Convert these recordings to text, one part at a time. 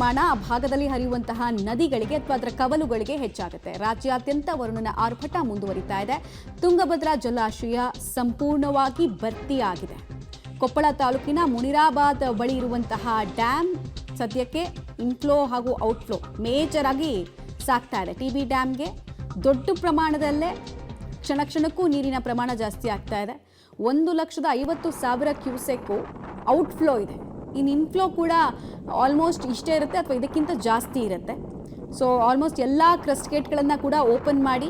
ಪ್ರಮಾಣ ಆ ಭಾಗದಲ್ಲಿ ಹರಿಯುವಂತಹ ನದಿಗಳಿಗೆ ಅಥವಾ ಅದರ ಕವಲುಗಳಿಗೆ ಹೆಚ್ಚಾಗುತ್ತೆ. ರಾಜ್ಯಾದ್ಯಂತ ವರುಣನ ಆರ್ಭಟ ಮುಂದುವರಿತಾ ಇದೆ. ತುಂಗಭದ್ರಾ ಜಲಾಶಯ ಸಂಪೂರ್ಣವಾಗಿ ಭರ್ತಿಯಾಗಿದೆ. ಕೊಪ್ಪಳ ತಾಲೂಕಿನ ಮುನಿರಾಬಾದ್ ಬಳಿ ಇರುವಂತಹ ಡ್ಯಾಮ್ ಸದ್ಯಕ್ಕೆ ಇನ್ಫ್ಲೋ ಹಾಗೂ ಔಟ್ಫ್ಲೋ ಮೇಜರ್ ಆಗಿ ಸಾಗ್ತಾ ಇದೆ. ಟಿ ಬಿ ಡ್ಯಾಮ್ಗೆ ದೊಡ್ಡ ಪ್ರಮಾಣದಲ್ಲೇ ಕ್ಷಣಕ್ಕೂ ನೀರಿನ ಪ್ರಮಾಣ ಜಾಸ್ತಿ ಆಗ್ತಾ ಇದೆ. 1,50,000 ಕ್ಯೂಸೆಕ್ಕು ಔಟ್ಫ್ಲೋ ಇದೆ. ಇನ್ನು ಇನ್ಫ್ಲೋ ಕೂಡ ಆಲ್ಮೋಸ್ಟ್ ಇಷ್ಟೇ ಇರುತ್ತೆ ಅಥವಾ ಇದಕ್ಕಿಂತ ಜಾಸ್ತಿ ಇರುತ್ತೆ. ಸೊ ಆಲ್ಮೋಸ್ಟ್ ಎಲ್ಲ ಕ್ರಸ್ಟ್ ಗೇಟ್ಗಳನ್ನು ಕೂಡ ಓಪನ್ ಮಾಡಿ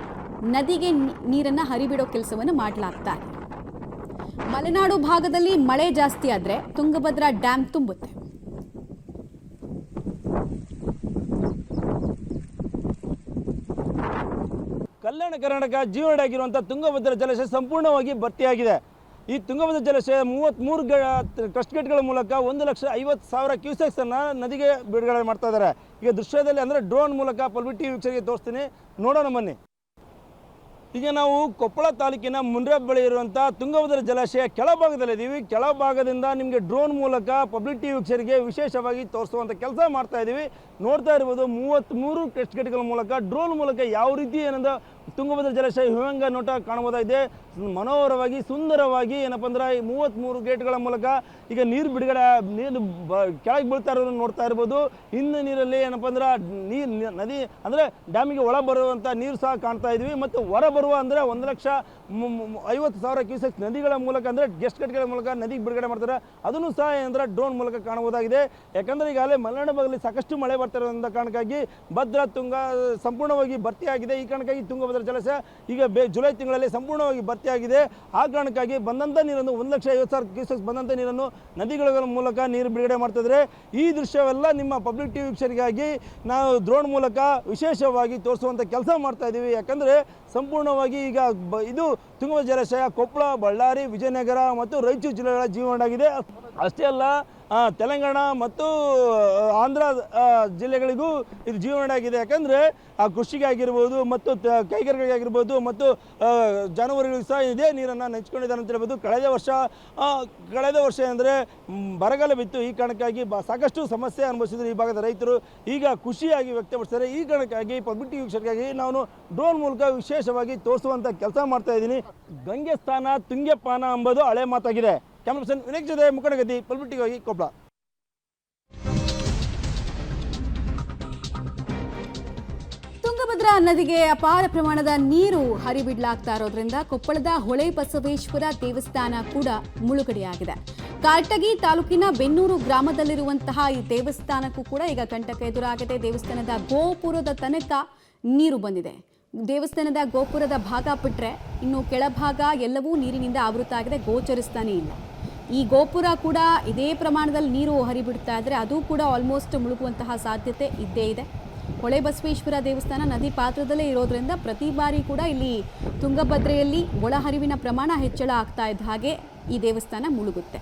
ನದಿಗೆ ನೀರನ್ನು ಹರಿಬಿಡೋ ಕೆಲಸವನ್ನು ಮಾಡಲಾಗ್ತಾ ಇದೆ. ಮಲೆನಾಡು ಭಾಗದಲ್ಲಿ ಮಳೆ ಜಾಸ್ತಿ ಆದರೆ ತುಂಗಭದ್ರಾ ಡ್ಯಾಮ್ ತುಂಬುತ್ತೆ. ಕಲ್ಯಾಣ ಕರ್ನಾಟಕ ಜೀವನಾಡಿಯಾಗಿರುವಂಥ ತುಂಗಭದ್ರಾ ಜಲಾಶಯ ಸಂಪೂರ್ಣವಾಗಿ ಭರ್ತಿಯಾಗಿದೆ. ಈ ತುಂಗಭದ್ರಾ ಜಲಾಶಯ 33 ಕ್ರಸ್ಟ್ ಗೇಟ್ಗಳ ಮೂಲಕ 1,50,000 ಕ್ಯೂಸೆಕ್ಸನ್ನು ನದಿಗೆ ಬಿಡುಗಡೆ ಮಾಡ್ತಾ ಇದ್ದಾರೆ. ಈಗ ದೃಶ್ಯದಲ್ಲಿ ಅಂದರೆ ಡ್ರೋನ್ ಮೂಲಕ ಪಲ್ವಿ ಟಿವಿ ವೀಕ್ಷಕರಿಗೆ ತೋರಿಸ್ತೀನಿ, ನೋಡೋಣ ಬನ್ನಿ. ಈಗ ನಾವು ಕೊಪ್ಪಳ ತಾಲೂಕಿನ ಮುನಿರಾಬಾದ್ ಬಳಿ ಇರುವಂಥ ತುಂಗಭದ್ರಾ ಜಲಾಶಯ ಕೆಳಭಾಗದಲ್ಲಿದ್ದೀವಿ. ಕೆಳಭಾಗದಿಂದ ನಿಮಗೆ ಡ್ರೋನ್ ಮೂಲಕ ಪಬ್ಲಿಕ್ ಟಿವಿ ವೀಕ್ಷಕರಿಗೆ ವಿಶೇಷವಾಗಿ ತೋರಿಸುವಂಥ ಕೆಲಸ ಮಾಡ್ತಾ ಇದ್ದೀವಿ. ನೋಡ್ತಾ ಇರ್ಬೋದು 33 ಕ್ರಸ್ಟ್ ಗೇಟ್ಗಳ ಮೂಲಕ ಡ್ರೋನ್ ಮೂಲಕ ಯಾವ ರೀತಿ ಏನಂದ ತುಂಗಭದ್ರಾ ಜಲಾಶಯ ವಿಹಂಗ ನೋಟ ಕಾಣಬಹುದಾಗಿದೆ. ಮನೋಹರವಾಗಿ ಸುಂದರವಾಗಿ ಏನಪ್ಪ ಅಂದ್ರೆ 33 ಗೇಟ್ಗಳ ಮೂಲಕ ಈಗ ನೀರು ಬಿಡುಗಡೆ ಕೆಳಗೆ ಬೀಳ್ತಾ ಇರೋದನ್ನು ನೋಡ್ತಾ ಇರ್ಬೋದು. ಇನ್ನು ನೀರಲ್ಲಿ ಏನಪ್ಪ ಅಂದ್ರೆ ನದಿ ಅಂದರೆ ಡ್ಯಾಮಿಗೆ ಒಳ ಬರುವಂಥ ನೀರು ಸಹ ಕಾಣ್ತಾ ಇದ್ವಿ. ಮತ್ತು ಹೊರ ಬರುವ ಅಂದರೆ 1,50,000 ಕ್ಯೂಸೆಕ್ ನದಿಗಳ ಮೂಲಕ ಅಂದರೆ ಗೆಸ್ಟ್ ಗೇಟ್ಗಳ ಮೂಲಕ ನದಿಗೆ ಬಿಡುಗಡೆ ಮಾಡ್ತಾರೆ. ಅದನ್ನು ಸಹ ಏನಂದ್ರೆ ಡ್ರೋನ್ ಮೂಲಕ ಕಾಣಬಹುದಾಗಿದೆ. ಯಾಕಂದರೆ ಈಗಾಗಲೇ ಮಲೆನಾಡು ಭಾಗದಲ್ಲಿ ಸಾಕಷ್ಟು ಮಳೆ ಬರ್ತಾ ಇರೋದ್ರಿಂದ ಕಾರಣಕ್ಕಾಗಿ ಭದ್ರಾ ತುಂಗ ಸಂಪೂರ್ಣವಾಗಿ ಭರ್ತಿಯಾಗಿದೆ. ಈ ಕಾರಣಕ್ಕಾಗಿ ತುಂಗಭದ್ರಾ ಜಲಾಶಯ ಈಗ ಜುಲೈ ತಿಂಗಳಲ್ಲಿ ಸಂಪೂರ್ಣವಾಗಿ ಭರ್ತಿಯಾಗಿದೆ. ಆ ಕಾರಣಕ್ಕಾಗಿ ಬಂದಂಥ ನೀರನ್ನು 1,50,000 ಕ್ಯೂಸೆಕ್ಸ್ ಬಂದಂಥ ನೀರನ್ನು ನದಿಗಳ ಮೂಲಕ ನೀರು ಬಿಡುಗಡೆ ಮಾಡ್ತಿದ್ರೆ. ಈ ದೃಶ್ಯವೆಲ್ಲ ನಿಮ್ಮ ಪಬ್ಲಿಕ್ ಟಿವಿ ವೀಕ್ಷಕರಿಗಾಗಿ ನಾವು ಡ್ರೋನ್ ಮೂಲಕ ವಿಶೇಷವಾಗಿ ತೋರಿಸುವಂಥ ಕೆಲಸ ಮಾಡ್ತಾ ಇದ್ದೀವಿ. ಯಾಕಂದರೆ ಸಂಪೂರ್ಣವಾಗಿ ಈಗ ಇದು ತುಂಗಭದ್ರಾ ಜಲಾಶಯ ಕೊಪ್ಪಳ, ಬಳ್ಳಾರಿ, ವಿಜಯನಗರ ಮತ್ತು ರಾಯಚೂರು ಜಿಲ್ಲೆಗಳ ಜೀವನಾಡಿಯಾಗಿದೆ. ಅಷ್ಟೇ ಅಲ್ಲ, ತೆಲಂಗಾಣ ಮತ್ತು ಆಂಧ್ರ ಜಿಲ್ಲೆಗಳಿಗೂ ಇದು ಜೀವನಾಡಿಯಾಗಿದೆ. ಯಾಕಂದರೆ ಕೃಷಿಗೆ ಆಗಿರ್ಬೋದು ಮತ್ತು ಕೈಗಾರಿಕೆಗೆ ಆಗಿರ್ಬೋದು ಮತ್ತು ಜಾನುವಾರುಗಳಿಗೂ ಸಹ ಇದೇ ನೀರನ್ನು ನೆಚ್ಕೊಂಡಿದ್ದಾರೆ ಅಂತ ಹೇಳ್ಬೋದು. ಕಳೆದ ವರ್ಷ ಅಂದರೆ ಬರಗಾಲ ಬಿತ್ತು. ಈ ಕಾರಣಕ್ಕಾಗಿ ಸಾಕಷ್ಟು ಸಮಸ್ಯೆ ಅನುಭವಿಸಿದ್ರು ಈ ಭಾಗದ ರೈತರು. ಈಗ ಖುಷಿಯಾಗಿ ವ್ಯಕ್ತಪಡಿಸ್ತಾರೆ. ಈ ಕಾರಣಕ್ಕಾಗಿ ಪಬ್ಲಿಕ್ ಟಿವಿ ವೀಕ್ಷಕರಿಗಾಗಿ ನಾನು ಡ್ರೋನ್ ಮೂಲಕ ವಿಶೇಷವಾಗಿ ತೋರಿಸುವಂಥ ಕೆಲಸ ಮಾಡ್ತಾ ಇದ್ದೀನಿ. ಗಂಗೆ ಸ್ಥಾನ ತುಂಗೆ ಪಾನ ಎಂಬುದು ಹಳೆ ಮಾತಾಗಿದೆ. ಕ್ಯಾಮರಾ ಪರ್ಸನ್ ವಿನೇಕ್ ಜೊತೆ ಮುಖಂಡಗತಿ, ಪಲ್ವಿ ಟಿವಿ, ಕೊಪ್ಪಳ. ತುಂಗಭದ್ರಾ ನದಿಗೆ ಅಪಾರ ಪ್ರಮಾಣದ ನೀರು ಹರಿಬಿಡಲಾಗ್ತಾ ಇರೋದ್ರಿಂದ ಕೊಪ್ಪಳದ ಹೊಳೆ ಬಸವೇಶ್ವರ ದೇವಸ್ಥಾನ ಕೂಡ ಮುಳುಗಡೆಯಾಗಿದೆ. ಕಾರಟಗಿ ತಾಲೂಕಿನ ಬೆನ್ನೂರು ಗ್ರಾಮದಲ್ಲಿರುವಂತಹ ಈ ದೇವಸ್ಥಾನಕ್ಕೂ ಕೂಡ ಈಗ ಕಂಟಕ ಎದುರಾಗಿದೆ. ದೇವಸ್ಥಾನದ ಗೋಪುರದ ತನಕ ನೀರು ಬಂದಿದೆ. ದೇವಸ್ಥಾನದ ಗೋಪುರದ ಭಾಗ ಬಿಟ್ಟರೆ ಇನ್ನು ಕೆಳಭಾಗ ಎಲ್ಲವೂ ನೀರಿನಿಂದ ಆವೃತ ಆಗಿದೆ, ಗೋಚರಿಸ್ತಾನೇ ಇಲ್ಲ. ಈ ಗೋಪುರ ಕೂಡ ಇದೇ ಪ್ರಮಾಣದಲ್ಲಿ ನೀರು ಹರಿಬಿಡ್ತಾ ಇದ್ರೆ ಅದು ಕೂಡ ಆಲ್ಮೋಸ್ಟ್ ಮುಳುಗುವಂತಹ ಸಾಧ್ಯತೆ ಇದ್ದೇ ಇದೆ. ಹೊಳೆ ಬಸವೇಶ್ವರ ದೇವಸ್ಥಾನ ನದಿ ಪಾತ್ರದಲ್ಲೇ ಇರೋದ್ರಿಂದ ಪ್ರತಿ ಬಾರಿ ಕೂಡ ಇಲ್ಲಿ ತುಂಗಭದ್ರೆಯಲ್ಲಿ ಒಳಹರಿವಿನ ಪ್ರಮಾಣ ಹೆಚ್ಚಳ ಆಗ್ತಾ ಇದ್ದ ಹಾಗೆ ಈ ದೇವಸ್ಥಾನ ಮುಳುಗುತ್ತೆ.